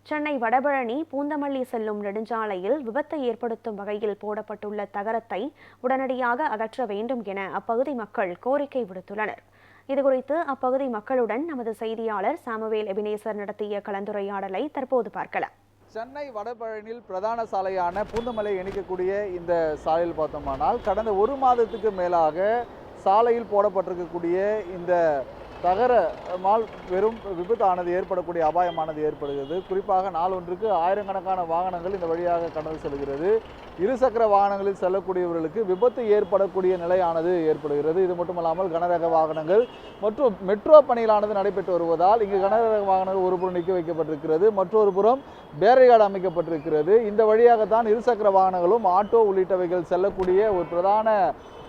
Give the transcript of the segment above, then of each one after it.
சென்னை வடபழனி பூந்தமல்லி செல்லும் நெடுஞ்சாலையில் விபத்தை ஏற்படுத்தும் வகையில் போடப்பட்டுள்ள தகரத்தை உடனடியாக அகற்ற வேண்டும் என அப்பகுதி மக்கள் கோரிக்கை விடுத்துள்ளனர். இதுகுறித்து அப்பகுதி மக்களுடன் நமது செய்தியாளர் சாமுவேல் எபினேசர் நடத்திய கலந்துரையாடலை தற்போது பார்க்கலாம். சென்னை வடபழனியில் பிரதான சாலையான பூந்தமல்லியை இணைக்கக்கூடிய இந்த சாலையில் பார்த்தோமானால் கடந்த ஒரு மாதத்துக்கு மேலாக சாலையில் போடப்பட்டிருக்கக்கூடிய இந்த தகரமால் வெறும் விபத்தானது ஏற்படக்கூடிய அபாயமானது ஏற்படுகிறது. குறிப்பாக நாள் ஒன்றுக்கு ஆயிரக்கணக்கான வாகனங்கள் இந்த வழியாக கடந்து செல்கிறது. இருசக்கர வாகனங்களில் செல்லக்கூடியவர்களுக்கு விபத்து ஏற்படக்கூடிய நிலையானது ஏற்படுகிறது. இது மட்டுமல்லாமல் கனரக வாகனங்கள் மற்றும் மெட்ரோ பணிகளானது நடைபெற்று வருவதால் இங்கு கனரக வாகனங்கள் ஒரு புறம் நிற்க வைக்கப்பட்டிருக்கிறது, மற்றொரு புறம் பேரிகார்டு அமைக்கப்பட்டிருக்கிறது. இந்த வழியாகத்தான் இருசக்கர வாகனங்களும் ஆட்டோ உள்ளிட்டவைகள் செல்லக்கூடிய ஒரு பிரதான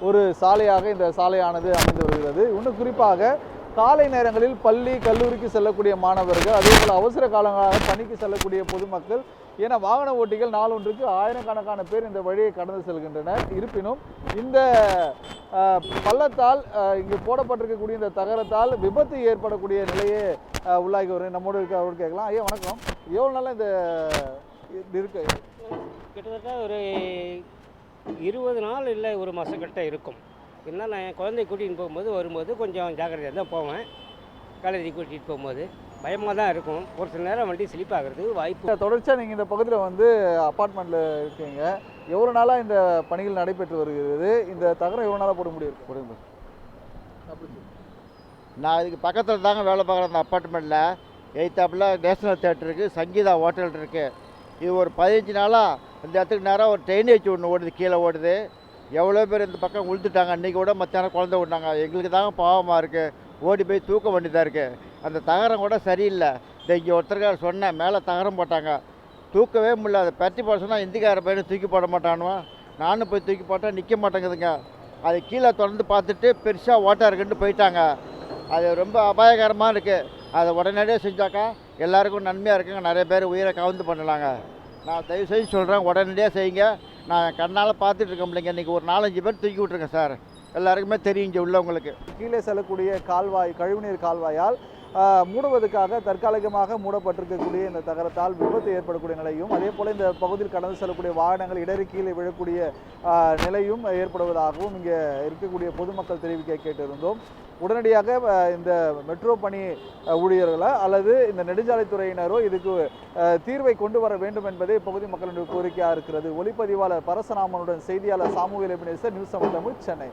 ஒரு சாலையாக இந்த சாலையானது அமைந்து வருகிறது. இன்னும் குறிப்பாக காலை நேரங்களில் பள்ளி கல்லூரிக்கு செல்லக்கூடிய மாணவர்கள், அதேபோல் அவசர காலங்களாக பணிக்கு செல்லக்கூடிய பொதுமக்கள் என வாகன ஓட்டிகள் நாள் ஒன்றுக்கு ஆயிரக்கணக்கான பேர் இந்த வழியை கடந்து செல்கின்றனர். இருப்பினும் இந்த பள்ளத்தால் இங்கு போடப்பட்டிருக்கக்கூடிய இந்த தகரத்தால் விபத்து ஏற்படக்கூடிய நிலையே உள்ளாகி வரும். நம்மோடு இருக்க அவர் கேட்கலாம். ஐயா வணக்கம். எவ்வளோ நாளாக இந்த இருக்கு? கிட்டத்தட்ட ஒரு 20 நாள் இல்லை, ஒரு மாதம் கிட்ட இருக்கும். என்ன, நான் என் குழந்தைய கூட்டிகிட்டு வரும்போது கொஞ்சம் ஜாக்கிரதையாக தான் போவேன். காலேஜுக்கு கூட்டிகிட்டு போகும்போது பயமாக தான் இருக்கும். ஒரு சில நேரம் வண்டி ஸ்லிப் ஆகிறதுக்கு வாய்ப்பு. தொடர்ச்சியாக நீங்கள் இந்த பகுதியில் வந்து அப்பார்ட்மெண்ட்டில் இருக்கீங்க. எவ்வளோ நாளாக இந்த பணிகள் நடைபெற்று வருகிறது? இந்த தகரம் எவ்வளோ நாளாக போட முடியும்? போடுங்க. நான் இதுக்கு பக்கத்தில் தாங்க வேலை பார்க்குறேன். அந்த அப்பார்ட்மெண்ட்டில் எய்த்தாப்பில் நேஷனல் தேட்டர் இருக்குது, சங்கீதா ஹோட்டல் இருக்குது. இது ஒரு 15 நாளாக இந்த இடத்துக்கு நேராக ஒரு ட்ரைனேஜ் ஒன்று ஓடுது, கீழே ஓடுது. எவ்வளோ பேர் இந்த பக்கம் உளுத்துட்டாங்க. அன்றைக்கி கூட மத்தியானம் குழந்தை விட்டாங்க. எங்களுக்கு தாங்க பாவமாக இருக்குது. ஓடி போய் தூக்க வேண்டியதாக இருக்குது. அந்த தகரம் கூட சரியில்லை. இந்த இங்கே ஒருத்தருக்கார சொன்னேன், மேலே தகரம் போட்டாங்க, தூக்கவே முடியல. அதை பற்றி போட சொன்னால் இந்திக்கார பையனை தூக்கி போட மாட்டானுவான். நானும் போய் தூக்கி போட்டால் நிற்க மாட்டேங்குதுங்க. அது கீழே திறந்து பார்த்துட்டு பெருசாக ஓட்டா இருக்குன்ட்டு போயிட்டாங்க. அது ரொம்ப அபாயகரமாக இருக்குது. அதை உடனடியாக செஞ்சாக்கா எல்லாருக்கும் நன்மையாக இருக்குங்க. நிறைய பேர் உயிரை கவர்ந்து பண்ணலாங்க. நான் தயவு செஞ்சு சொல்கிறேன், உடனடியாக செய்யுங்க. நான் கண்ணால் பார்த்துட்டு இருக்கேன் பிள்ளைங்க. இன்றைக்கி ஒரு 4-5 பேர் தூக்கி விட்ருங்க சார். எல்லாருக்குமே தெரியும் இங்கே உள்ளவங்களுக்கு. கீழே செல்லக்கூடிய கால்வாய், கழிவுநீர் கால்வாயால் மூடுவதற்காக தற்காலிகமாக மூடப்பட்டிருக்கக்கூடிய இந்த தகரத்தால் விபத்து ஏற்படக்கூடிய நிலையும், அதே போல் இந்த பகுதியில் கடந்து செல்லக்கூடிய வாகனங்கள் இடறி கீழே விழக்கூடிய நிலையும் ஏற்படுவதாகவும் இங்கே இருக்கக்கூடிய பொதுமக்கள் தெரிவிக்க கேட்டிருந்தோம். உடனடியாக இந்த மெட்ரோ பணி ஊழியர்களோ அல்லது இந்த நெடுஞ்சாலைத்துறையினரோ இதுக்கு தீர்வை கொண்டு வர வேண்டும் என்பதே பகுதி மக்களுடைய கோரிக்கையாக இருக்கிறது. ஒளிப்பதிவாளர் பரசுராமனுடன் செய்தியாளர் Samuel Ebenezer, news 7 Tamil, Chennai.